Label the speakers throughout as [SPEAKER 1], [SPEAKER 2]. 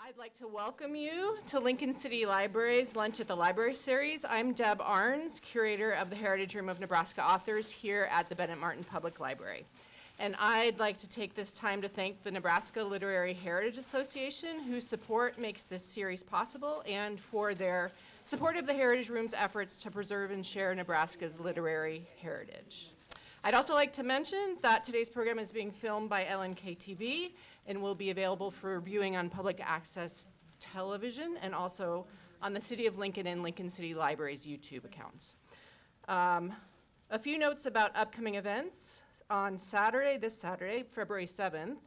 [SPEAKER 1] I'd like to welcome you to Lincoln City Library's Lunch at the Library series. I'm Deb Arns, curator of the Heritage Room of Nebraska Authors here at the Bennett Martin Public Library. And I'd like to take this time to thank the Nebraska Literary Heritage Association, whose support makes this series possible, and for their support of the Heritage Room's efforts to preserve and share Nebraska's literary heritage. I'd also like to mention that today's program is being filmed by LNK TV and will be available for viewing on public access television and also on the City of Lincoln and Lincoln City Library's YouTube accounts. A few notes about upcoming events. On Saturday, this Saturday, February 7th,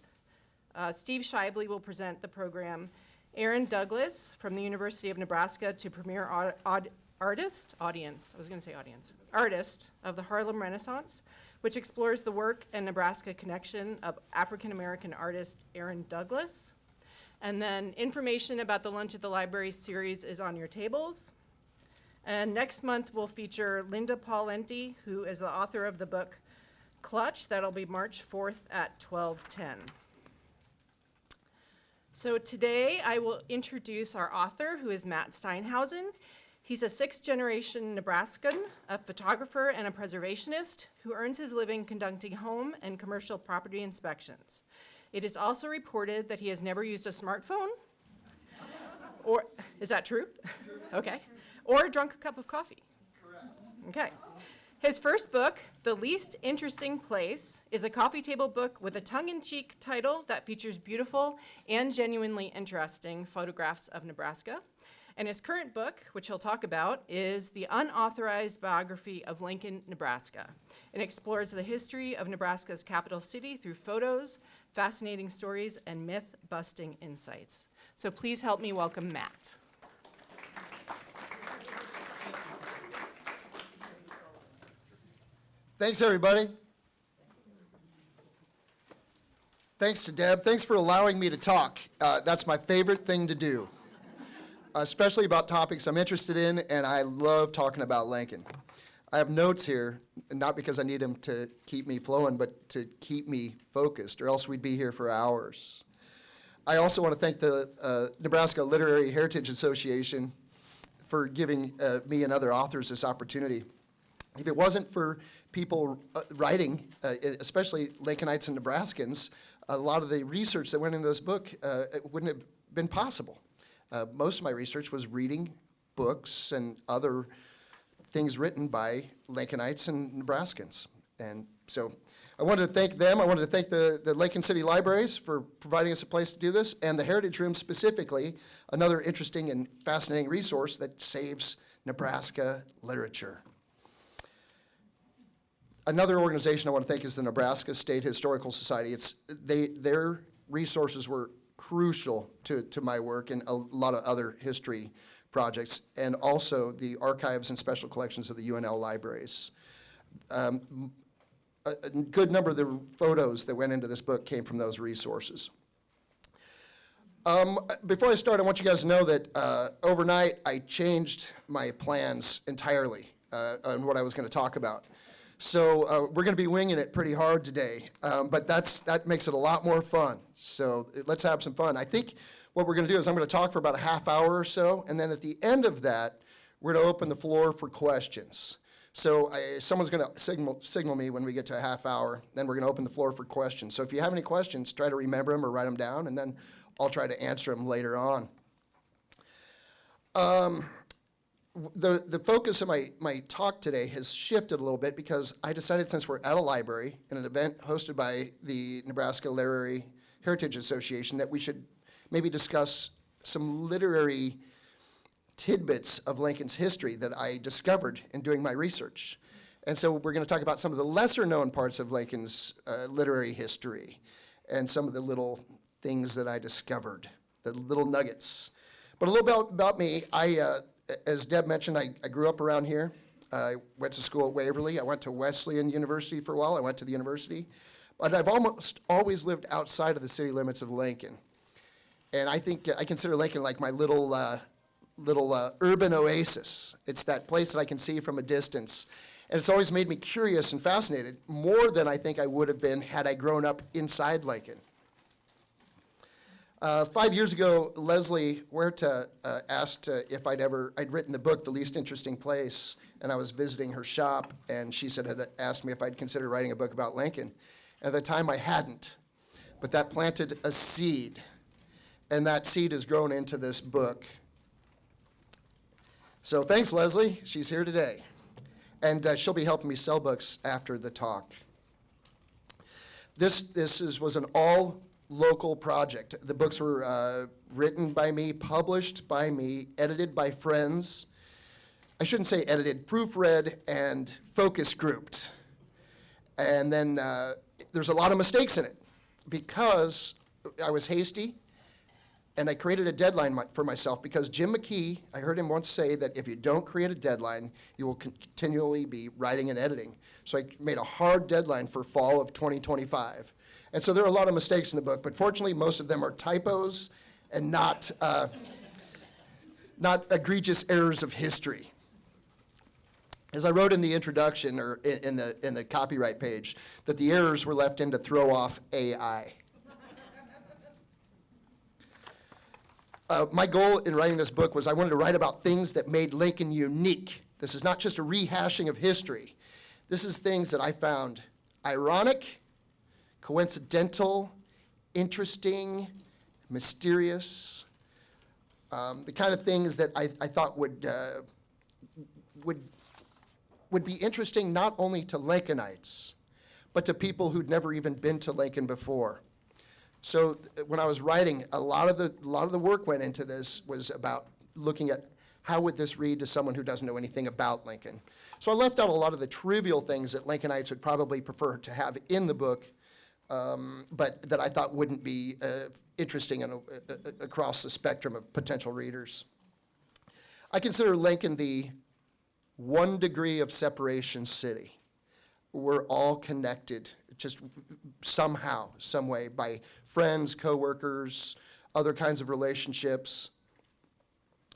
[SPEAKER 1] Steve Shively will present the program Aaron Douglas from the University of Nebraska to Premier Artist of the Harlem Renaissance, which explores the work and Nebraska connection of African-American artist Aaron Douglas. And then information about the Lunch at the Library series is on your tables. And next month we'll feature Linda Paulenti, who is the author of the book Clutch. That'll be March 4th at 12:10. So today I will introduce our author, who is Matt Steinhausen. He's a sixth-generation Nebraskan, a photographer and a preservationist who earns his living conducting home and commercial property inspections. It is also reported that he has never used a smartphone, or, is that true? Okay. Or drunk a cup of coffee. Correct. Okay. His first book, The Least Interesting Place, is a coffee table book with a tongue-in-cheek title that features beautiful and genuinely interesting photographs of Nebraska. And his current book, which he'll talk about, is The Unauthorized Biography of Lincoln, Nebraska. It explores the history of Nebraska's capital city through photos, fascinating stories, and myth-busting insights. So please help me welcome Matt.
[SPEAKER 2] Thanks, everybody. Thanks to Deb. Thanks for allowing me to talk. That's my favorite thing to do, especially about topics I'm interested in, and I love talking about Lincoln. I have notes here, not because I need them to keep me flowing, but to keep me focused, or else we'd be here for hours. I also want to thank the Nebraska Literary Heritage Association for giving me and other authors this opportunity. If it wasn't for people writing, especially Lincolnites and Nebraskans, a lot of the research that went into this book wouldn't have been possible. Most of my research was reading books and other things written by Lincolnites and Nebraskans. And so I wanted to thank them. I wanted to thank the Lincoln City Libraries for providing us a place to do this, and the Heritage Room specifically, another interesting and fascinating resource that saves Nebraska literature. Another organization I want to thank is the Nebraska State Historical Society. Their resources were crucial to my work and a lot of other history projects, and also the archives and special collections of the UNL libraries. A good number of the photos that went into this book came from those resources. Before I start, I want you guys to know that overnight I changed my plans entirely on what I was going to talk about. So we're going to be winging it pretty hard today, but that makes it a lot more fun. So let's have some fun. I think what we're going to do is I'm going to talk for about a half hour or so, and then at the end of that, we're going to open the floor for questions. So someone's going to signal me when we get to a half hour, then we're going to open the floor for questions. So if you have any questions, try to remember them or write them down, and then I'll try to answer them later on. The focus of my talk today has shifted a little bit because I decided, since we're at a library in an event hosted by the Nebraska Literary Heritage Association, that we should maybe discuss some literary tidbits of Lincoln's history that I discovered in doing my research. And so we're going to talk about some of the lesser known parts of Lincoln's literary history and some of the little things that I discovered, the little nuggets. But a little bit about me. As Deb mentioned, I grew up around here. I went to school at Waverly. I went to Wesleyan University for a while. I went to the university. But I've almost always lived outside of the city limits of Lincoln. And I think I consider Lincoln like my little urban oasis. It's that place that I can see from a distance. And it's always made me curious and fascinated, more than I think I would have been had I grown up inside Lincoln. 5 years ago, Leslie Huerta asked if I'd written the book, The Least Interesting Place, and I was visiting her shop, and she had asked me if I'd consider writing a book about Lincoln. At the time, I hadn't, but that planted a seed, and that seed has grown into this book. So thanks, Leslie. She's here today, and she'll be helping me sell books after the talk. This was an all-local project. The books were written by me, published by me, edited by friends. I shouldn't say edited, proofread and focus grouped. And then there's a lot of mistakes in it because I was hasty, and I created a deadline for myself because Jim McKee, I heard him once say that if you don't create a deadline, you will continually be writing and editing. So I made a hard deadline for fall of 2025. And so there are a lot of mistakes in the book, but fortunately most of them are typos and not egregious errors of history. As I wrote in the introduction, or in the copyright page, that the errors were left in to throw off AI. My goal in writing this book was I wanted to write about things that made Lincoln unique. This is not just a rehashing of history. This is things that I found ironic, coincidental, interesting, mysterious, the kind of things that I thought would be interesting not only to Lincolnites, but to people who'd never even been to Lincoln before. So when I was writing, a lot of the work went into this was about looking at how would this read to someone who doesn't know anything about Lincoln. So I left out a lot of the trivial things that Lincolnites would probably prefer to have in the book, but that I thought wouldn't be interesting across the spectrum of potential readers. I consider Lincoln the 1 degree of separation city. We're all connected, just somehow, some way, by friends, coworkers, other kinds of relationships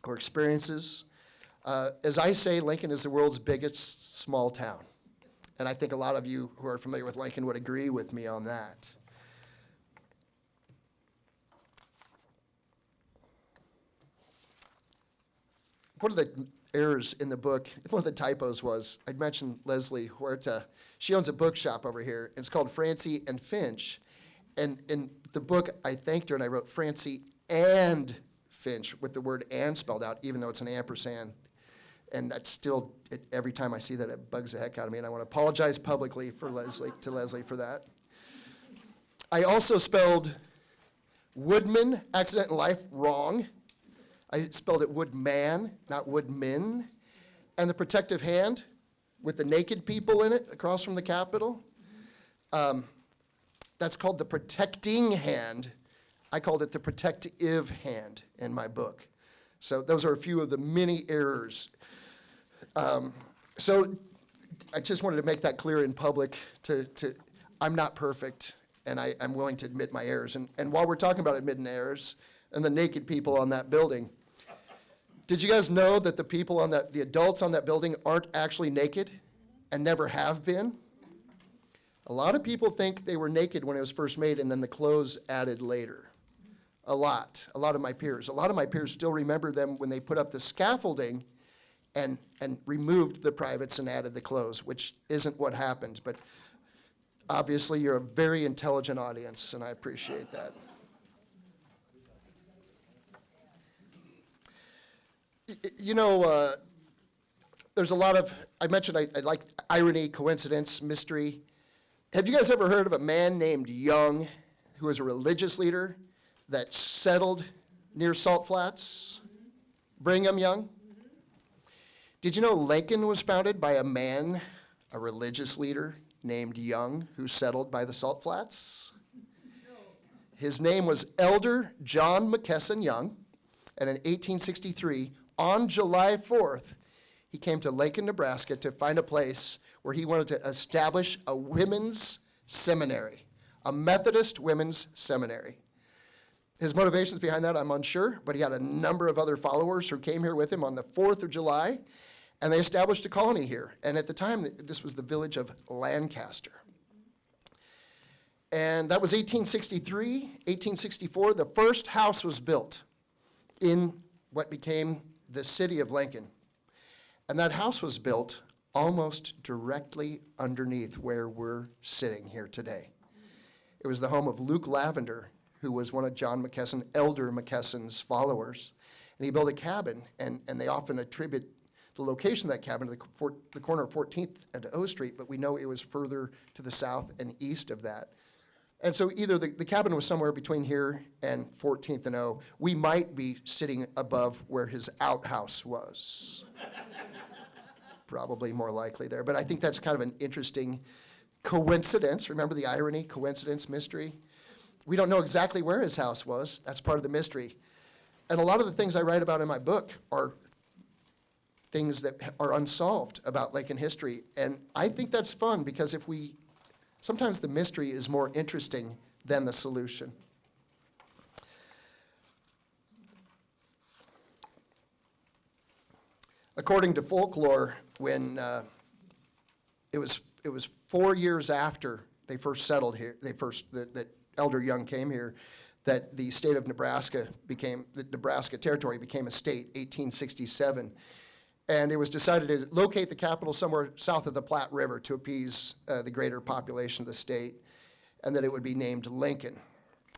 [SPEAKER 2] or experiences. As I say, Lincoln is the world's biggest small town. And I think a lot of you who are familiar with Lincoln would agree with me on that. One of the errors in the book, one of the typos was, I'd mentioned Leslie Huerta. She owns a bookshop over here. It's called Francie and Finch. And in the book, I thanked her and I wrote Francie and Finch with the word and spelled out, even though it's an ampersand. And that's still, every time I see that, it bugs the heck out of me. And I want to apologize publicly to Leslie for that. I also spelled Woodman, Accident in Life, wrong. I spelled it Woodman, not Woodmin. And the protective hand with the naked people in it across from the Capitol, that's called the protecting hand. I called it the protective hand in my book. So those are a few of the many errors. So I just wanted to make that clear in public I'm not perfect, and I'm willing to admit my errors. And while we're talking about admitting errors and the naked people on that building, did you guys know that the adults on that building aren't actually naked and never have been? A lot of people think they were naked when it was first made and then the clothes added later. A lot of my peers. A lot of my peers still remember them when they put up the scaffolding and removed the privates and added the clothes, which isn't what happened. But obviously you're a very intelligent audience, and I appreciate that. You know, there's a lot of, I mentioned I like irony, coincidence, mystery. Have you guys ever heard of a man named Young who was a religious leader that settled near Salt Flats? Brigham Young? Did you know Lincoln was founded by a man, a religious leader named Young, who settled by the Salt Flats? His name was Elder John McKesson Young, and in 1863, on July 4th, he came to Lincoln, Nebraska to find a place where he wanted to establish a women's seminary, a Methodist women's seminary. His motivations behind that, I'm unsure, but he had a number of other followers who came here with him on the 4th of July, and they established a colony here. And at the time, this was the village of Lancaster. And that was 1863. 1864, the first house was built in what became the city of Lincoln. And that house was built almost directly underneath where we're sitting here today. It was the home of Luke Lavender, who was one of John McKesson, Elder McKesson's followers. And he built a cabin, and they often attribute the location of that cabin to the corner of 14th and O Street, but we know it was further to the south and east of that. And so either the cabin was somewhere between here and 14th and O. We might be sitting above where his outhouse was. Probably more likely there. But I think that's kind of an interesting coincidence. Remember the irony, coincidence, mystery? We don't know exactly where his house was. That's part of the mystery. And a lot of the things I write about in my book are things that are unsolved about Lincoln history. And I think that's fun because sometimes the mystery is more interesting than the solution. According to folklore, when it was 4 years after they first settled here, that Elder Young came here, that the state of Nebraska the Nebraska territory became a state, 1867. And it was decided to locate the capital somewhere south of the Platte River to appease the greater population of the state, and that it would be named Lincoln.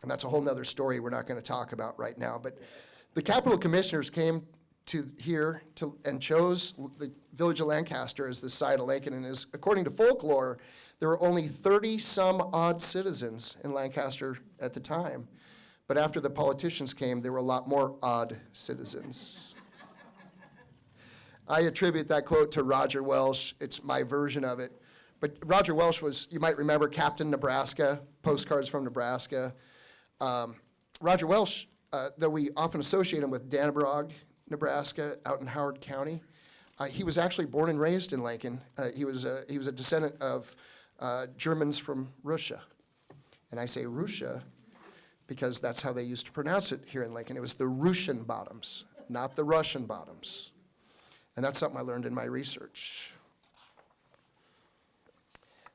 [SPEAKER 2] And that's a whole nother story we're not going to talk about right now. But the capital commissioners came to here and chose the village of Lancaster as the site of Lincoln. And according to folklore, there were only 30-some-odd citizens in Lancaster at the time. But after the politicians came, there were a lot more odd citizens. I attribute that quote to Roger Welsh. It's my version of it. But Roger Welsh was, you might remember, Captain Nebraska, Postcards from Nebraska. Roger Welsh, though we often associate him with Dannebrog, Nebraska, out in Howard County, he was actually born and raised in Lincoln. He was a descendant of Germans from Russia. And I say Russia because that's how they used to pronounce it here in Lincoln. It was the Russian Bottoms, not the Russian Bottoms. And that's something I learned in my research.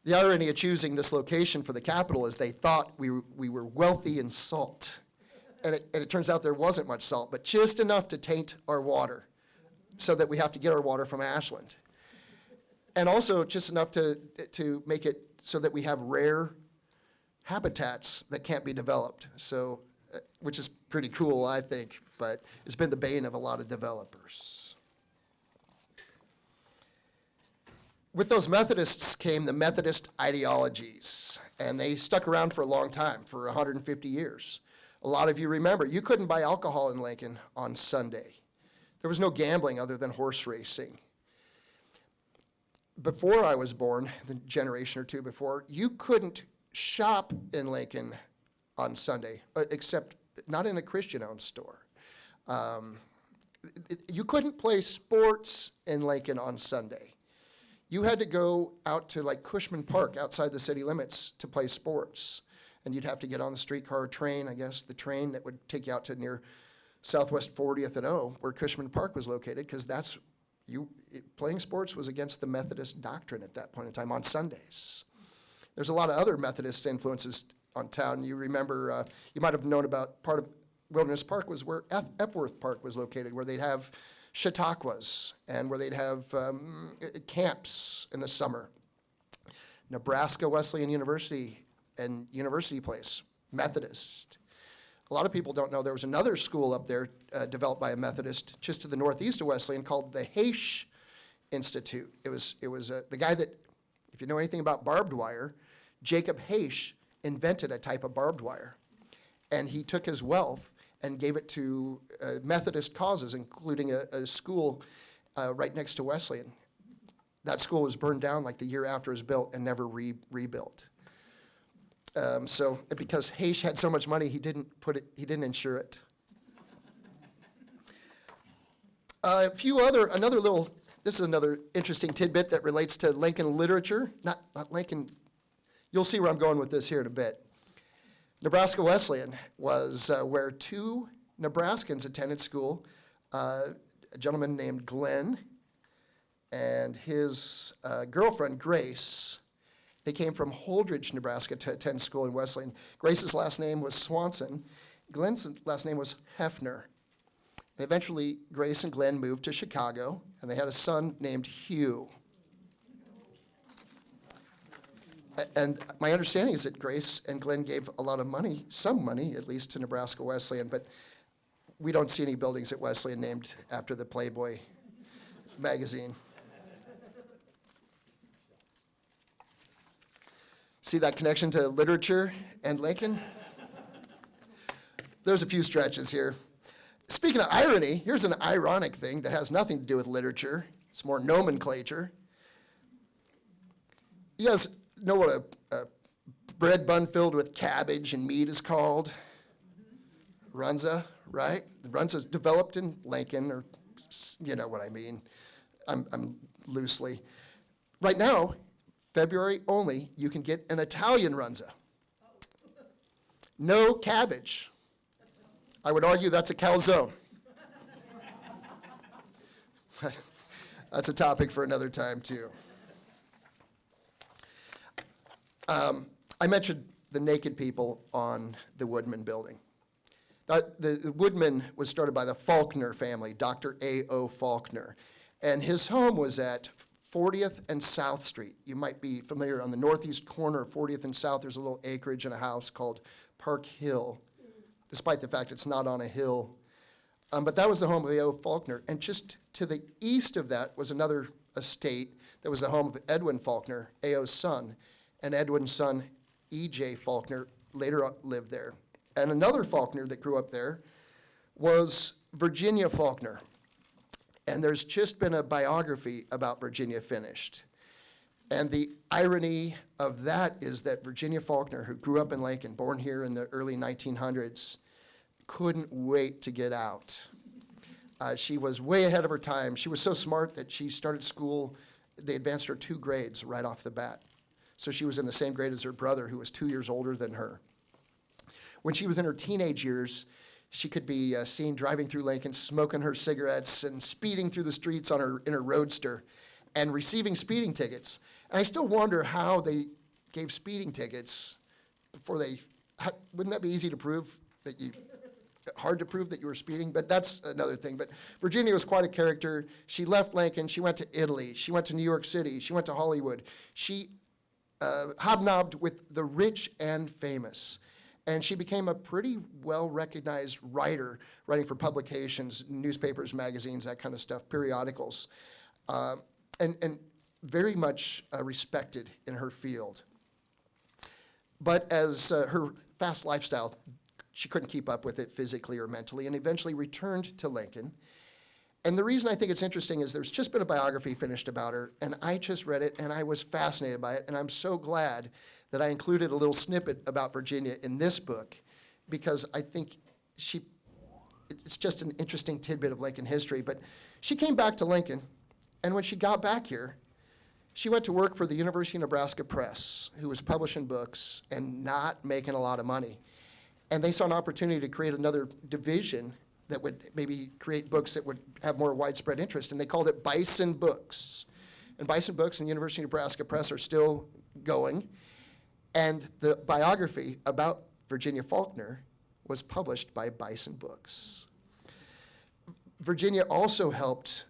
[SPEAKER 2] The irony of choosing this location for the capital is they thought we were wealthy in salt. And it turns out there wasn't much salt, but just enough to taint our water so that we have to get our water from Ashland. And also just enough to make it so that we have rare habitats that can't be developed, so which is pretty cool, I think, but it's been the bane of a lot of developers. With those Methodists came the Methodist ideologies, and they stuck around for a long time, for 150 years. A lot of you remember, you couldn't buy alcohol in Lincoln on Sunday. There was no gambling other than horse racing. Before I was born, the generation or two before, you couldn't shop in Lincoln on Sunday, except not in a Christian-owned store. You couldn't play sports in Lincoln on Sunday. You had to go out to like Cushman Park outside the city limits to play sports. And you'd have to get on the streetcar or train, I guess, the train that would take you out to near Southwest 40th and O, where Cushman Park was located, because playing sports was against the Methodist doctrine at that point in time on Sundays. There's a lot of other Methodist influences on town. You remember, you might have known about part of Wilderness Park was where Epworth Park was located, where they'd have Chautauquas and where they'd have camps in the summer. Nebraska Wesleyan University and University Place, Methodist. A lot of people don't know there was another school up there developed by a Methodist just to the northeast of Wesleyan called the Haish Institute. It was the guy that, if you know anything about barbed wire, Jacob Haish invented a type of barbed wire. And he took his wealth and gave it to Methodist causes, including a school right next to Wesleyan. That school was burned down like the year after it was built and never rebuilt. So because Haish had so much money, he didn't insure it. This is another interesting tidbit that relates to Lincoln literature. Not Lincoln, you'll see where I'm going with this here in a bit. Nebraska Wesleyan was where two Nebraskans attended school, a gentleman named Glenn and his girlfriend, Grace. They came from Holdridge, Nebraska to attend school in Wesleyan. Grace's last name was Swanson. Glenn's last name was Hefner. And eventually, Grace and Glenn moved to Chicago, and they had a son named Hugh. And my understanding is that Grace and Glenn gave a lot of money, some money at least, to Nebraska Wesleyan, but we don't see any buildings at Wesleyan named after the Playboy magazine. See that connection to literature and Lincoln? There's a few stretches here. Speaking of irony, here's an ironic thing that has nothing to do with literature. It's more nomenclature. You guys know what a bread bun filled with cabbage and meat is called? Runza, right? The Runza's developed in Lincoln, or you know what I mean. I'm loosely. Right now, February only, you can get an Italian Runza. No cabbage. I would argue that's a calzone. That's a topic for another time, too. I mentioned the naked people on the Woodman building. The Woodman was started by the Faulkner family, Dr. A.O. Faulkner, and his home was at 40th and South Street. You might be familiar, on the northeast corner of 40th and South, there's a little acreage and a house called Park Hill, despite the fact it's not on a hill. But that was the home of A.O. Faulkner, and just to the east of that was another estate that was the home of Edwin Faulkner, A.O.'s son, and Edwin's son, E.J. Faulkner, later lived there. And another Faulkner that grew up there was Virginia Faulkner. And there's just been a biography about Virginia finished. And the irony of that is that Virginia Faulkner, who grew up in Lincoln, born here in the early 1900s, couldn't wait to get out. She was way ahead of her time. She was so smart that she started school, they advanced her 2 grades right off the bat. So she was in the same grade as her brother, who was 2 years older than her. When she was in her teenage years, she could be seen driving through Lincoln, smoking her cigarettes and speeding through the streets in her roadster and receiving speeding tickets. And I still wonder how they gave speeding tickets before wouldn't that be easy to prove hard to prove that you were speeding? But that's another thing. But Virginia was quite a character. She left Lincoln. She went to Italy. She went to New York City. She went to Hollywood. She hobnobbed with the rich and famous. And she became a pretty well-recognized writer, writing for publications, newspapers, magazines, that kind of stuff, periodicals, and very much respected in her field. But as her fast lifestyle, she couldn't keep up with it physically or mentally, and eventually returned to Lincoln. And the reason I think it's interesting is there's just been a biography finished about her, and I just read it, and I was fascinated by it, and I'm so glad that I included a little snippet about Virginia in this book, because I think it's just an interesting tidbit of Lincoln history. But she came back to Lincoln, and when she got back here, she went to work for the University of Nebraska Press, who was publishing books and not making a lot of money. And they saw an opportunity to create another division that would maybe create books that would have more widespread interest, and they called it Bison Books. And Bison Books and the University of Nebraska Press are still going. And the biography about Virginia Faulkner was published by Bison Books. Virginia also helped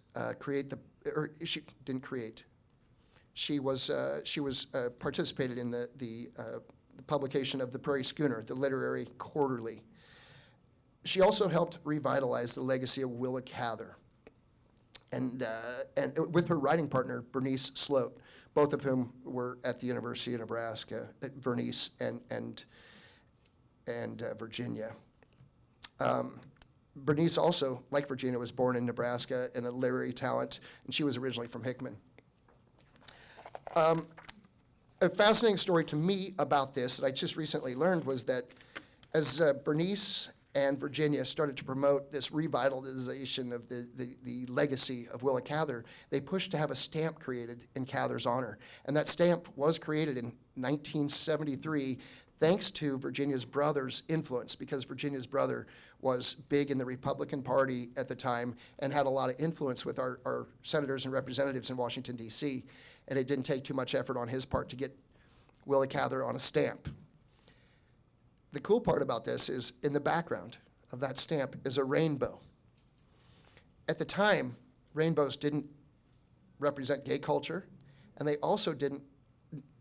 [SPEAKER 2] she didn't create. She was participated in the publication of the Prairie Schooner, the literary quarterly. She also helped revitalize the legacy of Willa Cather, and with her writing partner, Bernice Sloat, both of whom were at the University of Nebraska, Bernice and Virginia. Bernice also, like Virginia, was born in Nebraska and a literary talent, and she was originally from Hickman. A fascinating story to me about this that I just recently learned was that as Bernice and Virginia started to promote this revitalization of the legacy of Willa Cather, they pushed to have a stamp created in Cather's honor. And that stamp was created in 1973 thanks to Virginia's brother's influence, because Virginia's brother was big in the Republican Party at the time and had a lot of influence with our senators and representatives in Washington, D.C., and it didn't take too much effort on his part to get Willa Cather on a stamp. The cool part about this is in the background of that stamp is a rainbow. At the time, rainbows didn't represent gay culture, and they also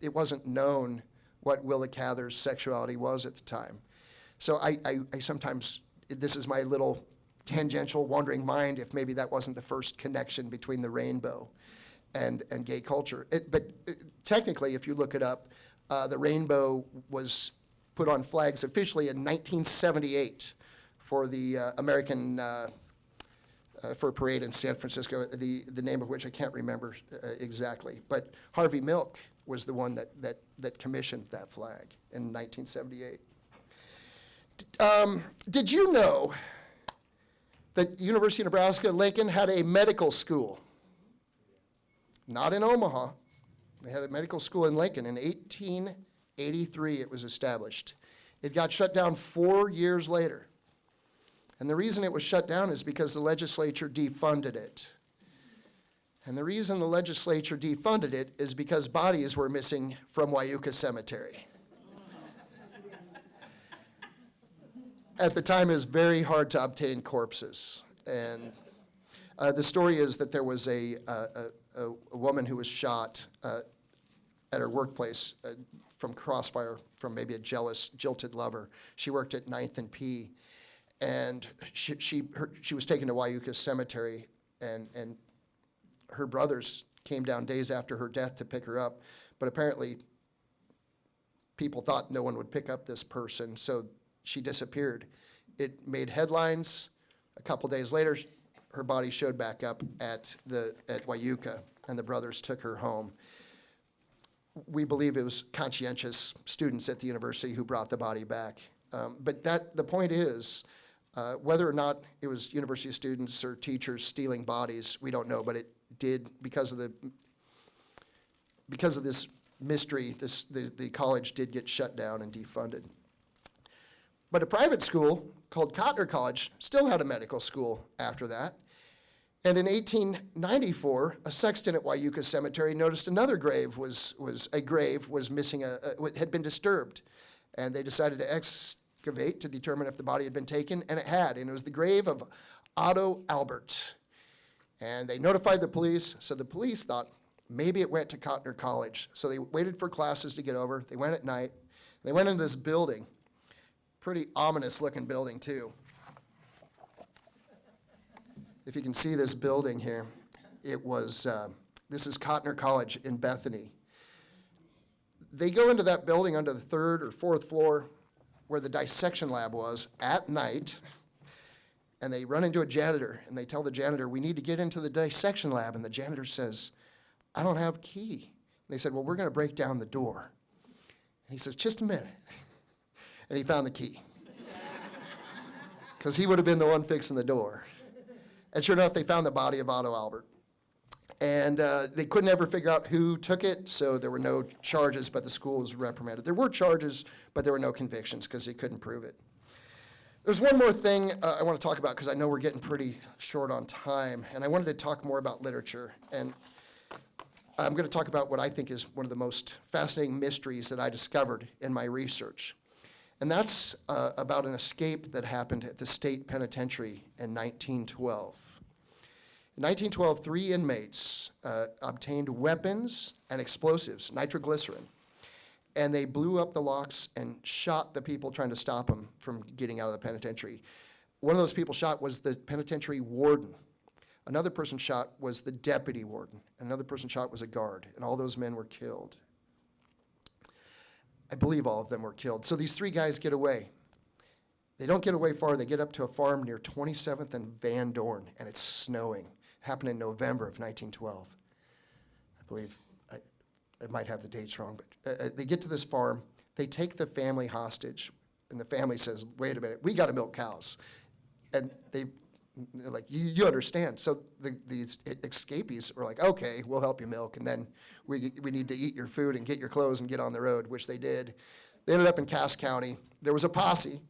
[SPEAKER 2] it wasn't known what Willa Cather's sexuality was at the time. So I sometimes, this is my little tangential wandering mind, if maybe that wasn't the first connection between the rainbow and gay culture. But technically, if you look it up, the rainbow was put on flags officially in 1978 for the American, for a parade in San Francisco, the name of which I can't remember exactly. But Harvey Milk was the one that commissioned that flag in 1978. Did you know that University of Nebraska, Lincoln had a medical school? Not in Omaha. They had a medical school in Lincoln. In 1883, it was established. It got shut down 4 years later. And the reason it was shut down is because the legislature defunded it. And the reason the legislature defunded it is because bodies were missing from Wyuka Cemetery. At the time, it was very hard to obtain corpses. And the story is that there was a woman who was shot at her workplace from crossfire from maybe a jealous, jilted lover. She worked at 9th and P. And she was taken to Wyuka Cemetery, and her brothers came down days after her death to pick her up. But apparently, people thought no one would pick up this person, so she disappeared. It made headlines. A couple days later, her body showed back up at Wyuka, and the brothers took her home. We believe it was conscientious students at the university who brought the body back. But the point is, whether or not it was university students or teachers stealing bodies, we don't know, but it did, because of this mystery, the college did get shut down and defunded. But a private school called Cotner College still had a medical school after that. And in 1894, a sexton at Wyuka Cemetery noticed another grave was missing, had been disturbed. And they decided to excavate to determine if the body had been taken, and it had. And it was the grave of Otto Albert. And they notified the police, so the police thought maybe it went to Cotner College. So they waited for classes to get over. They went at night. They went into this building. Pretty ominous looking building too. If you can see this building here, this is Cotner College in Bethany. They go into that building under the 3rd or 4th floor where the dissection lab was at night, and they run into a janitor, and they tell the janitor, we need to get into the dissection lab, and the janitor says, I don't have a key. And they said, well, we're going to break down the door. And he says, just a minute. And he found the key. Because he would have been the one fixing the door. And sure enough, they found the body of Otto Albert. And they couldn't ever figure out who took it, so there were no charges, but the school was reprimanded. There were charges, but there were no convictions because they couldn't prove it. There's one more thing I want to talk about because I know we're getting pretty short on time, and I wanted to talk more about literature. And I'm going to talk about what I think is one of the most fascinating mysteries that I discovered in my research. And that's about an escape that happened at the state penitentiary in 1912. In 1912, 3 inmates obtained weapons and explosives, nitroglycerin, and they blew up the locks and shot the people trying to stop them from getting out of the penitentiary. One of those people shot was the penitentiary warden. Another person shot was the deputy warden. Another person shot was a guard, and all those men were killed. I believe all of them were killed. So these 3 guys get away. They don't get away far. They get up to a farm near 27th and Van Dorn, and it's snowing. It happened in November of 1912. I believe, I might have the dates wrong, but they get to this farm. They take the family hostage, and the family says, wait a minute, we got to milk cows. And they're like, you understand. So these escapees were like, okay, we'll help you milk, and then we need to eat your food and get your clothes and get on the road, which they did. They ended up in Cass County. There was a posse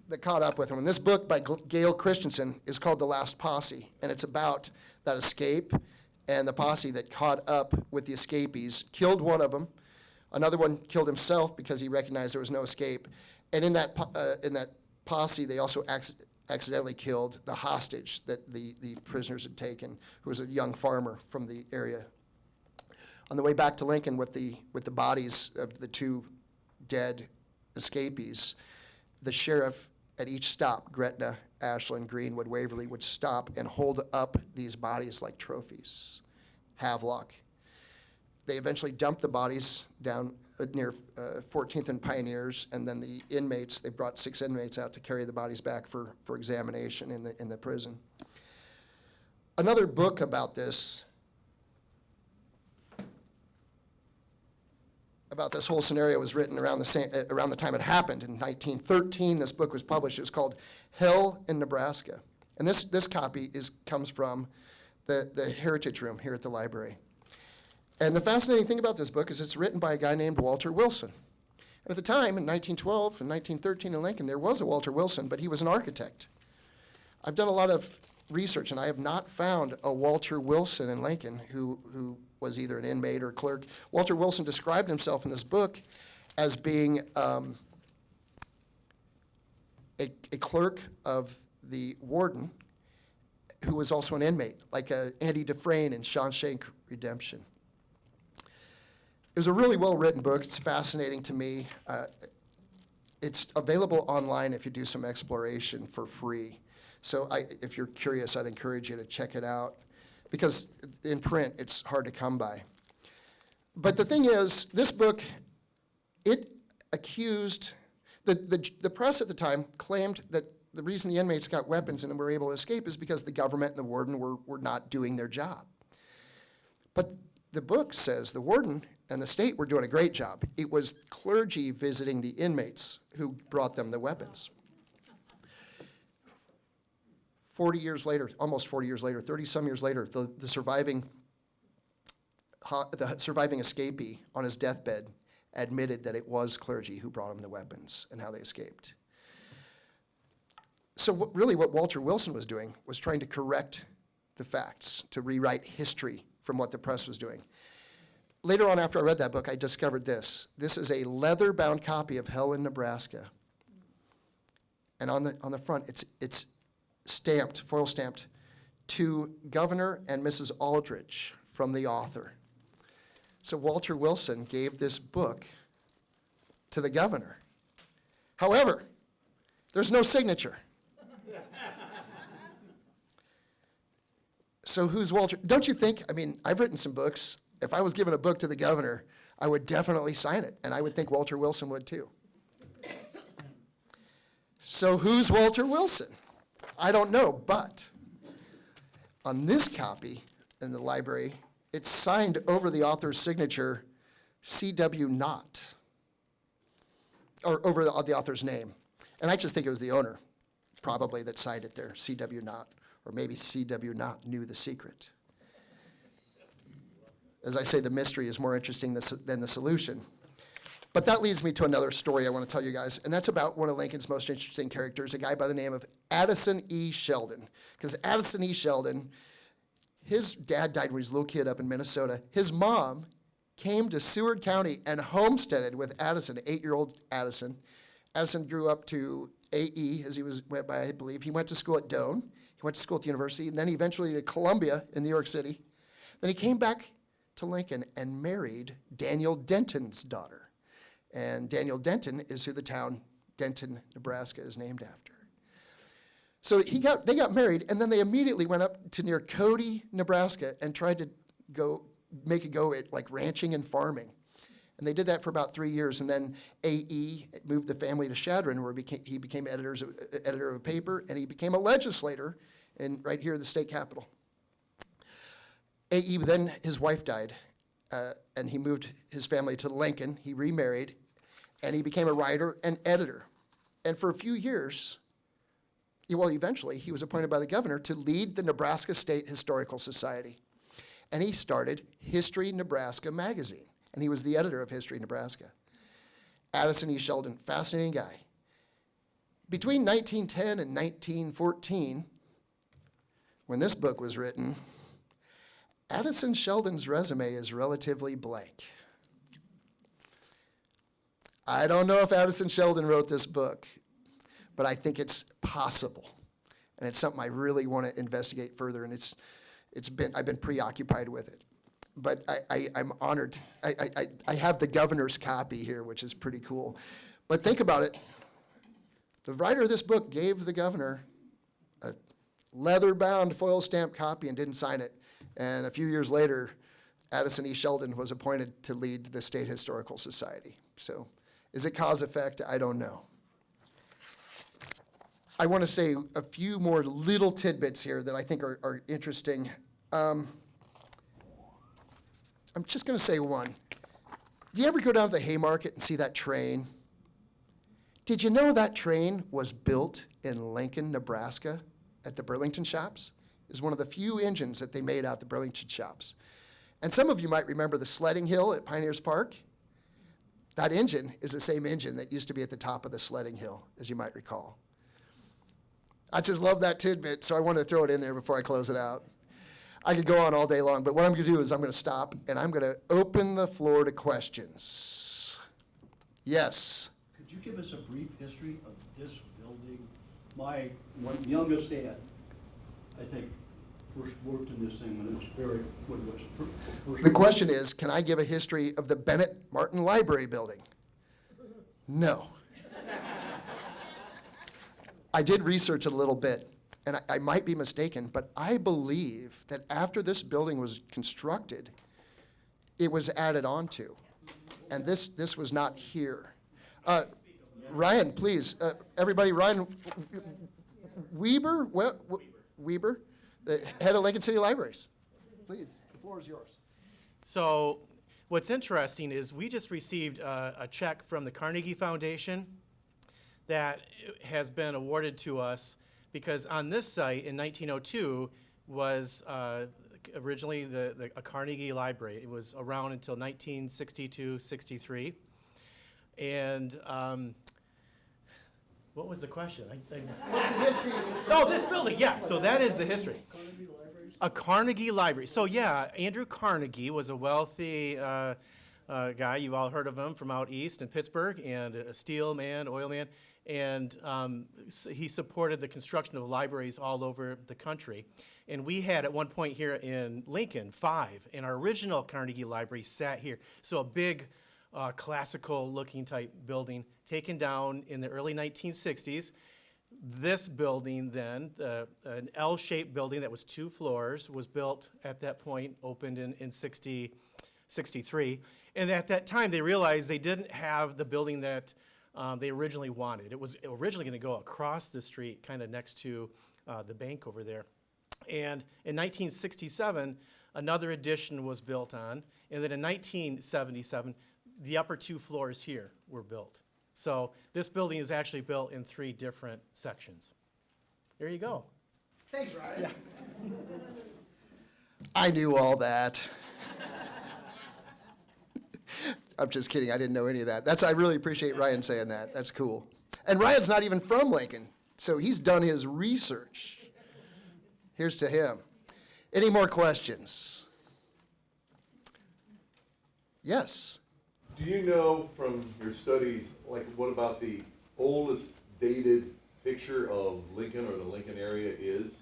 [SPEAKER 2] that caught up with them. And this book by Gail Christensen is called The Last Posse, and it's about that escape and the posse that caught up with the escapees killed one of them. Another one killed himself because he recognized there was no escape. And in that posse, they also accidentally killed the hostage that the prisoners had taken, who was a young farmer from the area. On the way back to Lincoln with the bodies of the two dead escapees, the sheriff at each stop, Gretna, Ashland, Greenwood, Waverly, would stop and hold up these bodies like trophies. Havelock. They eventually dumped the bodies down near 14th and Pioneers, and then the inmates, they brought 6 inmates out to carry the bodies back for examination in the prison. Another book about this whole scenario was written around the time it happened. In 1913, this book was published. It was called Hell in Nebraska. And this copy comes from the Heritage Room here at the library. And the fascinating thing about this book is it's written by a guy named Walter Wilson. And at the time, in 1912 and 1913 in Lincoln, there was a Walter Wilson, but he was an architect. I've done a lot of research, and I have not found a Walter Wilson in Lincoln who was either an inmate or clerk. Walter Wilson described himself in this book as being a clerk of the warden who was also an inmate, like Andy Dufresne in Shawshank Redemption. It was a really well-written book. It's fascinating to me. It's available online if you do some exploration for free. So if you're curious, I'd encourage you to check it out, because in print, it's hard to come by. But the thing is, this book, it accused, the press at the time claimed that the reason the inmates got weapons and were able to escape is because the government and the warden were not doing their job. But the book says the warden and the state were doing a great job. It was clergy visiting the inmates who brought them the weapons. 40 years later, almost 40 years later, 30-some years later, the surviving escapee on his deathbed admitted that it was clergy who brought him the weapons and how they escaped. So what Walter Wilson was doing was trying to correct the facts, to rewrite history from what the press was doing. Later on, after I read that book, I discovered this. This is a leather-bound copy of Hell in Nebraska. And on the front, it's stamped, foil stamped, to Governor and Mrs. Aldrich from the author. So Walter Wilson gave this book to the governor. However, there's no signature. So who's Walter? Don't you think, I've written some books. If I was given a book to the governor, I would definitely sign it, and I would think Walter Wilson would too. So who's Walter Wilson? I don't know, but on this copy in the library, it's signed over the author's signature, C.W. Knott, or over the author's name. And I just think it was the owner, probably, that signed it there, C.W. Knott, or maybe C.W. Knott knew the secret. As I say, the mystery is more interesting than the solution. But that leads me to another story I want to tell you guys, and that's about one of Lincoln's most interesting characters, a guy by the name of Addison E. Sheldon. Because Addison E. Sheldon, his dad died when he was a little kid up in Minnesota. His mom came to Seward County and homesteaded with Addison, 8-year-old Addison. Addison grew up to AE, as he went by, I believe. He went to school at Doane. He went to school at the university, and then eventually to Columbia in New York City. Then he came back to Lincoln and married Daniel Denton's daughter. And Daniel Denton is who the town Denton, Nebraska is named after. So they got married, and then they immediately went up to near Cody, Nebraska, and tried to make a go at like ranching and farming. And they did that for about 3 years, and then AE moved the family to Chadron, where he became editor of a paper, and he became a legislator right here in the state capitol. AE, then his wife died, and he moved his family to Lincoln. He remarried, and he became a writer and editor. And for a few years, eventually, he was appointed by the governor to lead the Nebraska State Historical Society. And he started History Nebraska magazine, and he was the editor of History Nebraska. Addison E. Sheldon, fascinating guy. Between 1910 and 1914, when this book was written, Addison Sheldon's resume is relatively blank. I don't know if Addison Sheldon wrote this book, but I think it's possible. And it's something I really want to investigate further, and I've been preoccupied with it. But I'm honored. I have the governor's copy here, which is pretty cool. But think about it. The writer of this book gave the governor a leather-bound, foil-stamped copy and didn't sign it. And a few years later, Addison E. Sheldon was appointed to lead the State Historical Society. So is it cause-effect? I don't know. I want to say a few more little tidbits here that I think are interesting. I'm just going to say one. Do you ever go down to the Haymarket and see that train? Did you know that train was built in Lincoln, Nebraska at the Burlington shops? It's one of the few engines that they made out the Burlington shops. And some of you might remember the sledding hill at Pioneers Park. That engine is the same engine that used to be at the top of the sledding hill, as you might recall. I just love that tidbit, so I wanted to throw it in there before I close it out. I could go on all day long, but what I'm going to do is I'm going to stop, and I'm going to open the floor to questions. Yes?
[SPEAKER 3] Could you give us a brief history of this building? My youngest aunt, I think, first worked in this thing when it was first.
[SPEAKER 2] The question is, can I give a history of the Bennett Martin Library building? No. I did research it a little bit, and I might be mistaken, but I believe that after this building was constructed, it was added onto, and this was not here. Ryan, please, everybody, Ryan Weber, Weber, the head of Lincoln City Libraries. Please, the floor is yours.
[SPEAKER 4] So what's interesting is we just received a check from the Carnegie Foundation that has been awarded to us because on this site in 1902 was originally a Carnegie Library. It was around until 1962, 63. And what was the question?
[SPEAKER 2] What's the history?
[SPEAKER 4] Oh, this building, yeah. So that is the history. A Carnegie Library. So yeah, Andrew Carnegie was a wealthy guy. You've all heard of him from out east in Pittsburgh, and a steel man, oil man. And he supported the construction of libraries all over the country. And we had at one point here in Lincoln 5, and our original Carnegie Library sat here. So a big classical looking type building taken down in the early 1960s. This building then, an L-shaped building that was 2 floors, was built at that point, opened in 63. And at that time, they realized they didn't have the building that they originally wanted. It was originally going to go across the street, kind of next to the bank over there. And in 1967, another addition was built on. And then in 1977, the upper 2 floors here were built. So this building is actually built in 3 different sections. There you go.
[SPEAKER 2] Thanks, Ryan. Yeah. I knew all that. I'm just kidding. I didn't know any of that. I really appreciate Ryan saying that. That's cool. And Ryan's not even from Lincoln, so he's done his research. Here's to him. Any more questions? Yes.
[SPEAKER 5] Do you know from your studies, like, what about the oldest dated picture of Lincoln or the Lincoln area is?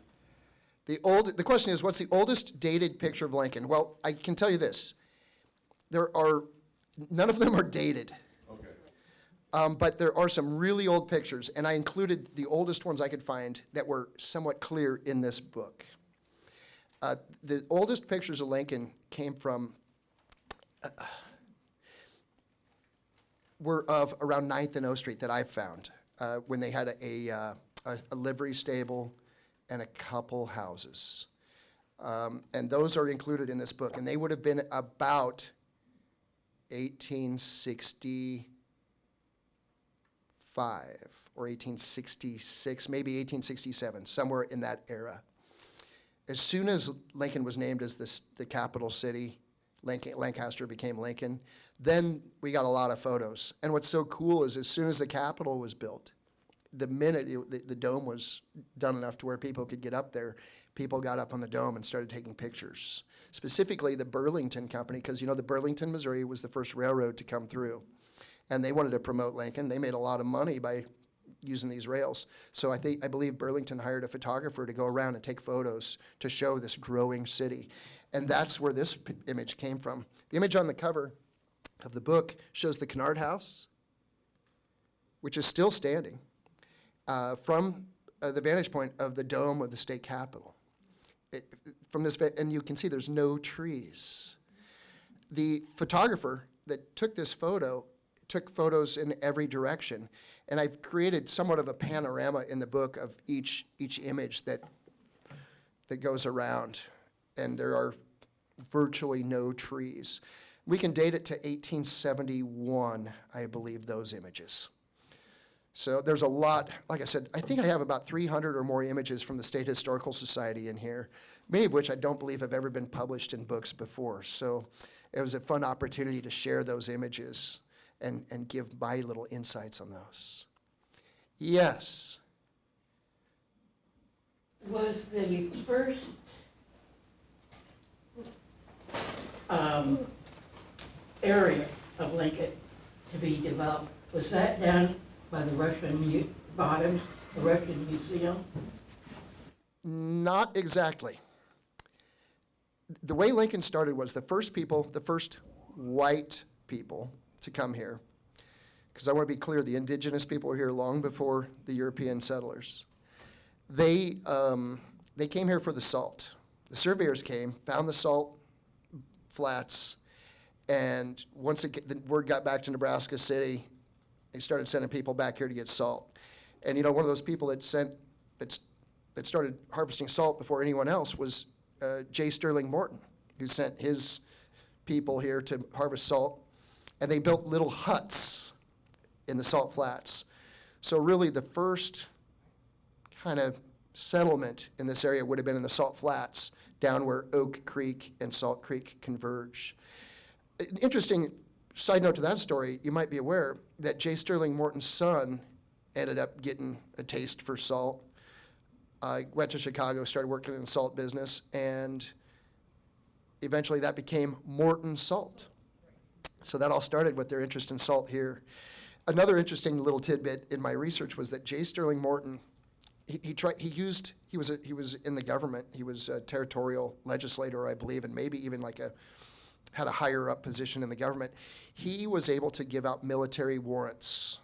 [SPEAKER 2] The question is, what's the oldest dated picture of Lincoln? Well, I can tell you this. None of them are dated.
[SPEAKER 5] Okay.
[SPEAKER 2] But there are some really old pictures, and I included the oldest ones I could find that were somewhat clear in this book. The oldest pictures of Lincoln came from were of around 9th and O Street that I've found, when they had a livery stable and a couple houses. And those are included in this book, and they would have been about 1865 or 1866, maybe 1867, somewhere in that era. As soon as Lincoln was named as the capital city, Lancaster became Lincoln, then we got a lot of photos. And what's so cool is as soon as the Capitol was built, the minute the dome was done enough to where people could get up there, people got up on the dome and started taking pictures. Specifically the Burlington Company, because the Burlington, Missouri was the first railroad to come through. And they wanted to promote Lincoln. They made a lot of money by using these rails. So I believe Burlington hired a photographer to go around and take photos to show this growing city. And that's where this image came from. The image on the cover of the book shows the Kennard House, which is still standing, from the vantage point of the dome of the state capitol. And you can see there's no trees. The photographer that took this photo took photos in every direction, and I've created somewhat of a panorama in the book of each image that goes around, and there are virtually no trees. We can date it to 1871, I believe, those images. So there's a lot. Like I said, I think I have about 300 or more images from the State Historical Society in here, many of which I don't believe have ever been published in books before. So it was a fun opportunity to share those images and give my little insights on those. Yes?
[SPEAKER 6] Was the first area of Lincoln to be developed, was that down by the Russian Bottoms, the Russian Museum?
[SPEAKER 2] Not exactly. The way Lincoln started was the first white people to come here, because I want to be clear, the indigenous people were here long before the European settlers. They came here for the salt. The surveyors came, found the salt flats, and once the word got back to Nebraska City, they started sending people back here to get salt. And one of those people that started harvesting salt before anyone else was J. Sterling Morton, who sent his people here to harvest salt. And they built little huts in the salt flats. So really the first kind of settlement in this area would have been in the salt flats, down where Oak Creek and Salt Creek converge. Interesting side note to that story, you might be aware that J. Sterling Morton's son ended up getting a taste for salt. Went to Chicago, started working in the salt business, and eventually that became Morton Salt. So that all started with their interest in salt here. Another interesting little tidbit in my research was that J. Sterling Morton, he was in the government. He was a territorial legislator, I believe, and maybe even had a higher up position in the government. He was able to give out military warrants,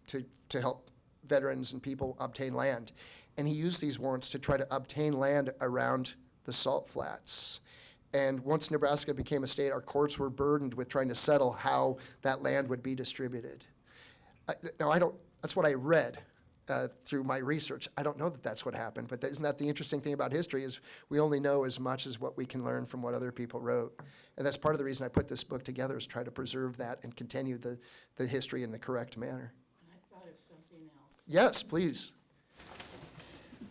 [SPEAKER 2] to help veterans and people obtain land. And he used these warrants to try to obtain land around the salt flats. And once Nebraska became a state, our courts were burdened with trying to settle how that land would be distributed. That's what I read through my research. I don't know that that's what happened, but isn't that the interesting thing about history is we only know as much as what we can learn from what other people wrote. And that's part of the reason I put this book together, is try to preserve that and continue the history in the correct manner.
[SPEAKER 6] I thought of something else.
[SPEAKER 2] Yes, please.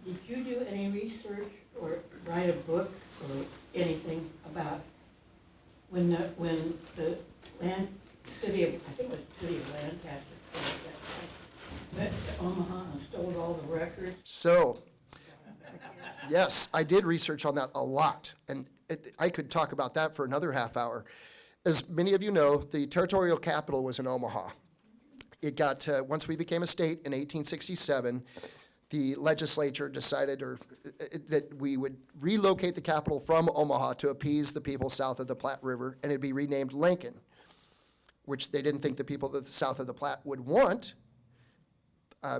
[SPEAKER 6] Did you do any research or write a book or anything about when the city of Lancaster went to Omaha and stole all the records?
[SPEAKER 2] So, yes, I did research on that a lot, and I could talk about that for another half hour. As many of you know, the territorial capital was in Omaha. It got, once we became a state in 1867, the legislature decided that we would relocate the capital from Omaha to appease the people south of the Platte River, and it'd be renamed Lincoln, which they didn't think the people that the south of the Platte would want,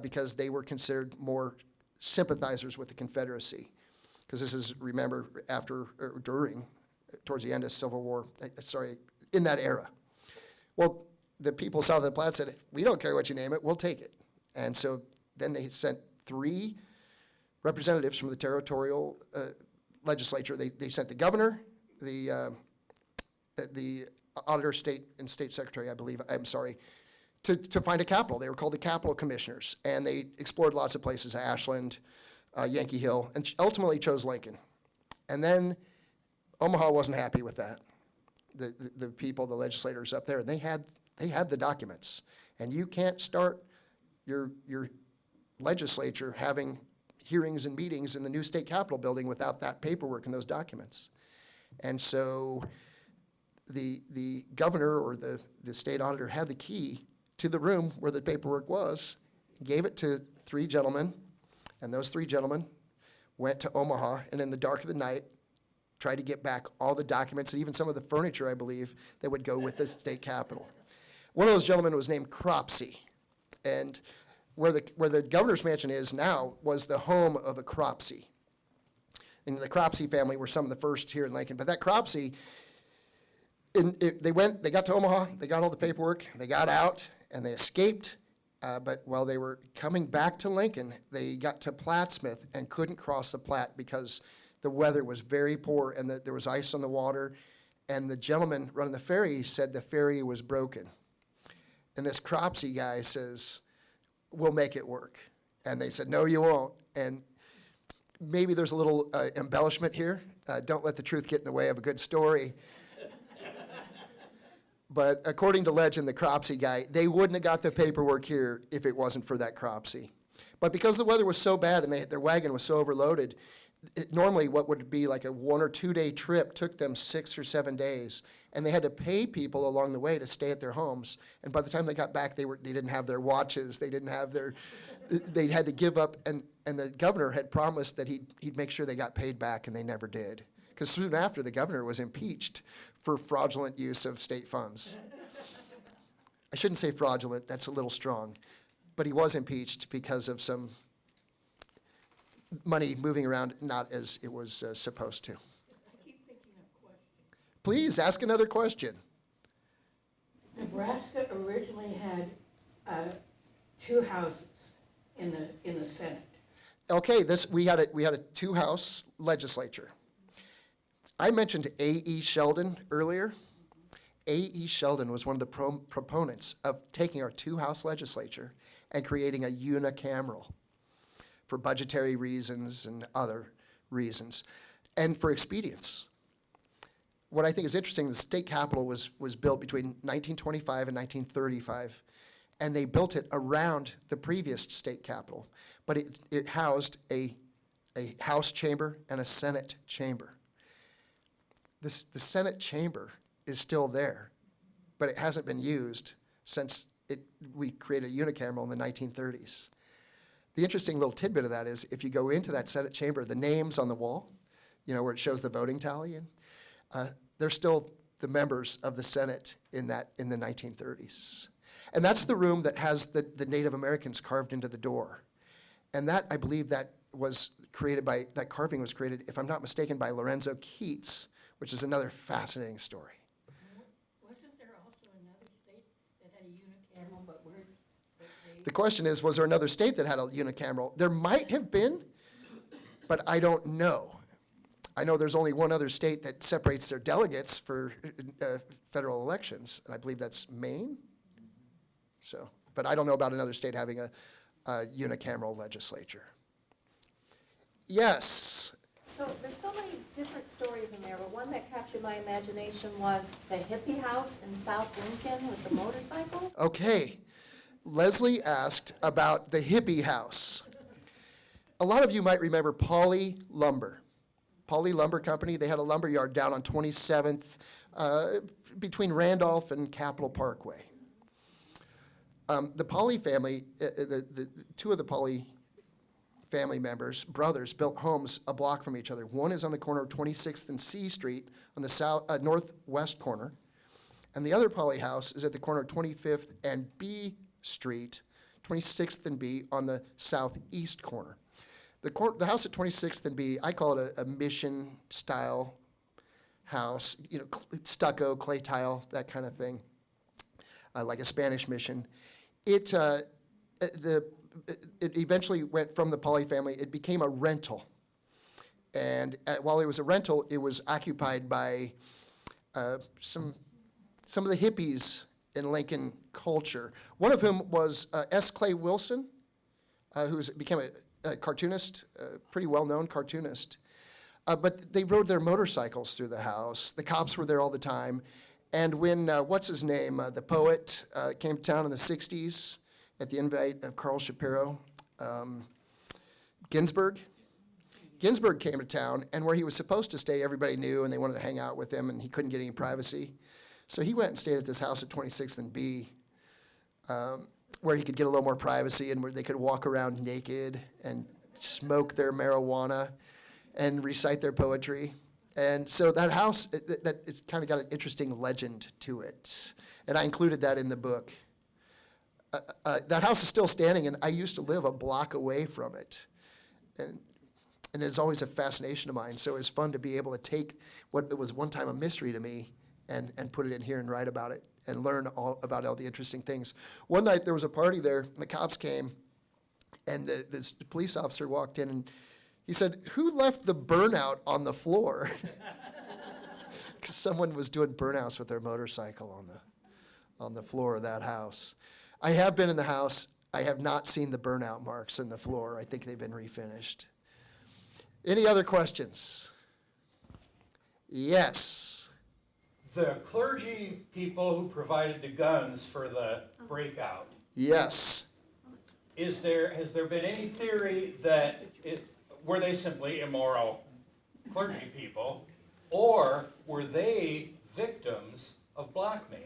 [SPEAKER 2] because they were considered more sympathizers with the Confederacy. Because this is, remember, towards the end of Civil War, in that era. Well, the people south of the Platte said, we don't care what you name it, we'll take it. And so then they sent 3 representatives from the territorial legislature. They sent the governor, the auditor state and state secretary, to find a capital. They were called the Capital Commissioners, and they explored lots of places, Ashland, Yankee Hill, and ultimately chose Lincoln. And then Omaha wasn't happy with that. The people, the legislators up there, they had the documents, and you can't start your legislature having hearings and meetings in the new state capitol building without that paperwork and those documents. And so the governor or the state auditor had the key to the room where the paperwork was, gave it to 3 gentlemen, and those 3 gentlemen went to Omaha, and in the dark of the night, tried to get back all the documents and even some of the furniture, I believe, that would go with the state capitol. One of those gentlemen was named Cropsey, and where the governor's mansion is now was the home of a Cropsey. And the Cropsey family were some of the first here in Lincoln. But that Cropsey, they got to Omaha, they got all the paperwork, they got out, and they escaped. But while they were coming back to Lincoln, they got to Plattsmouth and couldn't cross the Platte because the weather was very poor and there was ice on the water. And the gentleman running the ferry said the ferry was broken. And this Cropsey guy says, "We'll make it work." And they said, "No, you won't." And maybe there's a little embellishment here. Don't let the truth get in the way of a good story. But according to legend, the Cropsey guy, they wouldn't have got the paperwork here if it wasn't for that Cropsey. But because the weather was so bad and their wagon was so overloaded, normally what would be like a 1 or 2 day trip took them 6 or 7 days. And they had to pay people along the way to stay at their homes. And by the time they got back, they didn't have their watches. They didn't have they had to give up. And the governor had promised that he'd make sure they got paid back, and they never did. Because soon after, the governor was impeached for fraudulent use of state funds. I shouldn't say fraudulent, that's a little strong. But he was impeached because of some money moving around not as it was supposed to.
[SPEAKER 6] I keep thinking of questions.
[SPEAKER 2] Please, ask another question.
[SPEAKER 6] Nebraska originally had 2 houses in the Senate.
[SPEAKER 2] Okay, we had a 2-house legislature. I mentioned A.E. Sheldon earlier. A.E. Sheldon was one of the proponents of taking our 2-house legislature and creating a unicameral for budgetary reasons and other reasons, and for expedience. What I think is interesting, the state capitol was built between 1925 and 1935, and they built it around the previous state capitol, but it housed a House chamber and a Senate chamber. The Senate chamber is still there, but it hasn't been used since we created a unicameral in the 1930s. The interesting little tidbit of that is if you go into that Senate chamber, the names on the wall, where it shows the voting tally, they're still the members of the Senate in the 1930s. And that's the room that has the Native Americans carved into the door. And that, I believe, that carving was created, if I'm not mistaken, by Lorenzo Keats, which is another fascinating story.
[SPEAKER 6] Wasn't there also another state that had a unicameral, but where?
[SPEAKER 2] The question is, was there another state that had a unicameral? There might have been, but I don't know. I know there's only one other state that separates their delegates for federal elections, and I believe that's Maine. So, but I don't know about another state having a unicameral legislature. Yes.
[SPEAKER 7] So there's so many different stories in there, but one that captured my imagination was the hippie house in South Lincoln with the motorcycle.
[SPEAKER 2] Okay. Leslie asked about the hippie house. A lot of you might remember Pauley Lumber. Pauley Lumber Company, they had a lumber yard down on 27th between Randolph and Capitol Parkway. The Pauley family, the 2 of the Pauley family members, brothers, built homes a block from each other. One is on the corner of 26th and C Street on the northwest corner, and the other Pauley house is at the corner of 25th and B Street, 26th and B on the southeast corner. The house at 26th and B, I call it a mission-style house, stucco, clay tile, that kind of thing, like a Spanish mission. It eventually went from the Pauley family, it became a rental. And while it was a rental, it was occupied by some of the hippies in Lincoln culture. One of whom was S. Clay Wilson, who became a cartoonist, a pretty well-known cartoonist. But they rode their motorcycles through the house. The cops were there all the time. And when, what's his name, the poet, came to town in the 60s at the invite of Carl Shapiro, Ginsburg. Ginsburg came to town, and where he was supposed to stay, everybody knew, and they wanted to hang out with him, and he couldn't get any privacy. So he went and stayed at this house at 26th and B, where he could get a little more privacy and where they could walk around naked and smoke their marijuana and recite their poetry. And so that house, it's kind of got an interesting legend to it. And I included that in the book. That house is still standing, and I used to live a block away from it. And it's always a fascination of mine. So it's fun to be able to take what was one time a mystery to me and put it in here and write about it and learn about all the interesting things. One night there was a party there, and the cops came, and this police officer walked in, and he said, "Who left the burnout on the floor?" Because someone was doing burnouts with their motorcycle on the floor of that house. I have been in the house. I have not seen the burnout marks in the floor. I think they've been refinished. Any other questions? Yes.
[SPEAKER 8] The clergy people who provided the guns for the breakout,
[SPEAKER 2] Yes.
[SPEAKER 8] has there been any theory that were they simply immoral clergy people, or were they victims of blackmail?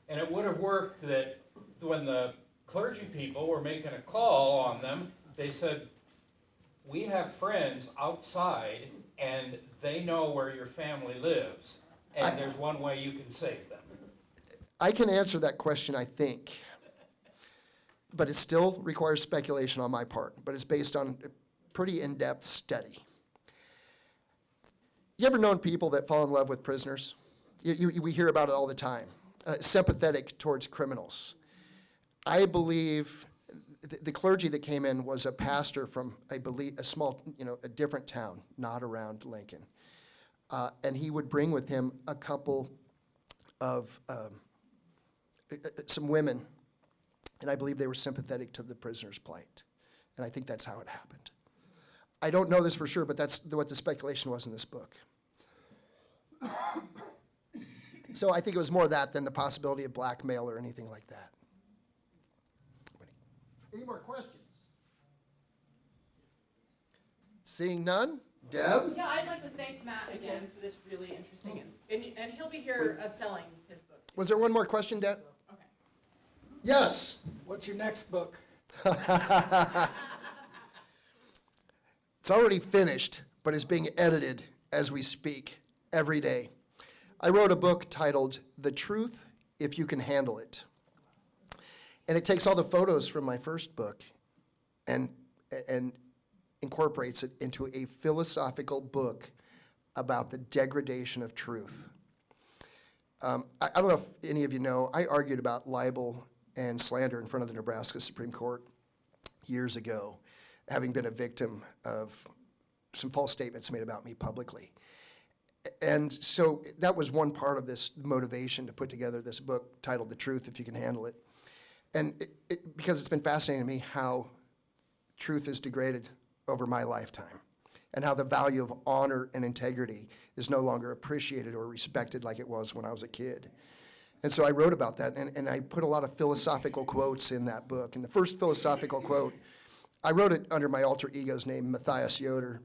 [SPEAKER 8] And it would have worked that when the clergy people were making a call on them, they said, "We have friends outside, and they know where your family lives, and there's one way you can save them."
[SPEAKER 2] I can answer that question, I think. But it still requires speculation on my part, but it's based on a pretty in-depth study. You ever known people that fall in love with prisoners? We hear about it all the time. Sympathetic towards criminals. I believe the clergy that came in was a pastor from, I believe, a different town, not around Lincoln. And he would bring with him a couple of, some women, and I believe they were sympathetic to the prisoner's plight. And I think that's how it happened. I don't know this for sure, but that's what the speculation was in this book. So I think it was more that than the possibility of blackmail or anything like that. Any more questions? Seeing none? Deb?
[SPEAKER 1] Yeah, I'd like to thank Matt again for this really interesting, and he'll be here selling his books.
[SPEAKER 2] Was there one more question, Deb?
[SPEAKER 1] Okay.
[SPEAKER 2] Yes.
[SPEAKER 9] What's your next book?
[SPEAKER 2] It's already finished, but it's being edited as we speak every day. I wrote a book titled The Truth, If You Can Handle It. And it takes all the photos from my first book and incorporates it into a philosophical book about the degradation of truth. I don't know if any of you know, I argued about libel and slander in front of the Nebraska Supreme Court years ago, having been a victim of some false statements made about me publicly. And so that was one part of this motivation to put together this book titled The Truth, If You Can Handle It. And because it's been fascinating to me how truth is degraded over my lifetime and how the value of honor and integrity is no longer appreciated or respected like it was when I was a kid. And so I wrote about that, and I put a lot of philosophical quotes in that book. And the first philosophical quote, I wrote it under my alter ego's name, Matthias Yoder.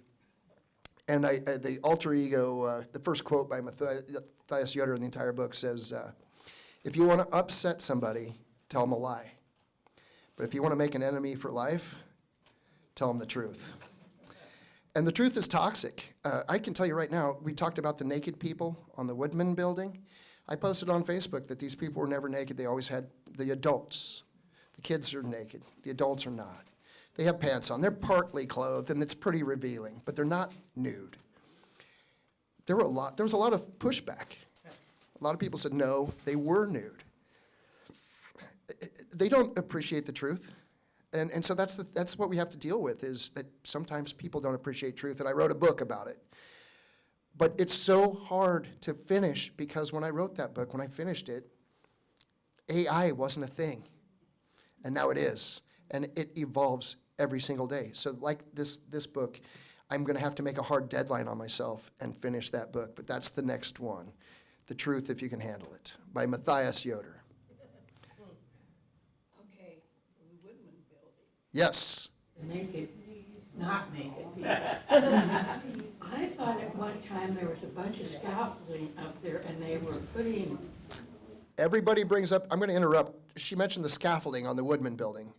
[SPEAKER 2] And the alter ego, the first quote by Matthias Yoder in the entire book says, if you want to upset somebody, tell them a lie. But if you want to make an enemy for life, tell them the truth. And the truth is toxic. I can tell you right now, we talked about the naked people on the Woodman building. I posted on Facebook that these people were never naked. They always had the adults. The kids are naked. The adults are not. They have pants on. They're partly clothed, and it's pretty revealing, but they're not nude. There was a lot of pushback. A lot of people said, no, they were nude. They don't appreciate the truth. And so that's what we have to deal with, is that sometimes people don't appreciate truth, and I wrote a book about it. But it's so hard to finish, because when I wrote that book, when I finished it, AI wasn't a thing, and now it is, and it evolves every single day. So like this book, I'm going to have to make a hard deadline on myself and finish that book, but that's the next one, The Truth, If You Can Handle It, by Matthias Yoder.
[SPEAKER 6] Okay, the Woodman building.
[SPEAKER 2] Yes.
[SPEAKER 6] the naked, not naked people. I thought at one time there was a bunch of scaffolding up there and they were putting,
[SPEAKER 2] Everybody brings up, I'm going to interrupt, she mentioned the scaffolding on the Woodman building.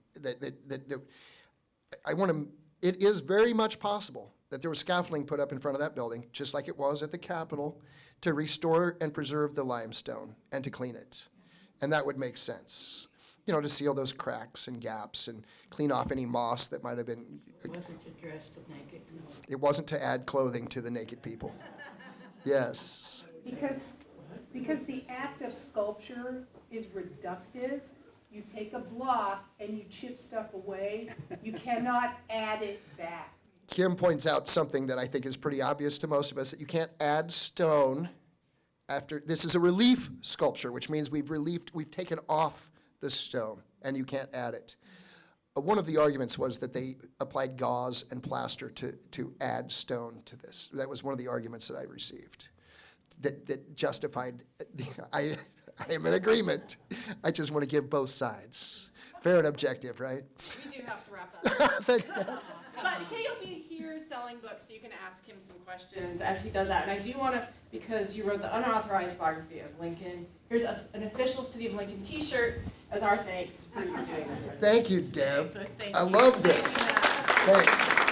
[SPEAKER 2] I want to, it is very much possible that there was scaffolding put up in front of that building, just like it was at the Capitol, to restore and preserve the limestone and to clean it. And that would make sense, you know, to seal those cracks and gaps and clean off any moss that might have been.
[SPEAKER 6] wasn't addressed to naked, no.
[SPEAKER 2] It wasn't to add clothing to the naked people. Yes.
[SPEAKER 9] Because the act of sculpture is reductive. You take a block and you chip stuff away. You cannot add it back.
[SPEAKER 2] Kim points out something that I think is pretty obvious to most of us, that you can't add stone after, this is a relief sculpture, which means we've taken off the stone, and you can't add it. One of the arguments was that they applied gauze and plaster to add stone to this. That was one of the arguments that I received that justified, I am in agreement. I just want to give both sides. Fair and objective, right?
[SPEAKER 1] We do have to wrap up.
[SPEAKER 2] Thank you.
[SPEAKER 1] But he'll be here selling books, so you can ask him some questions as he does that. And I do want to, because you wrote the Unauthorized Biography of Lincoln, here's an official City of Lincoln t-shirt as our thanks for you doing this.
[SPEAKER 2] Thank you, Deb.
[SPEAKER 1] So thank
[SPEAKER 2] I
[SPEAKER 1] you.
[SPEAKER 2] love this.
[SPEAKER 1] Thanks, Matt.
[SPEAKER 2] Thanks.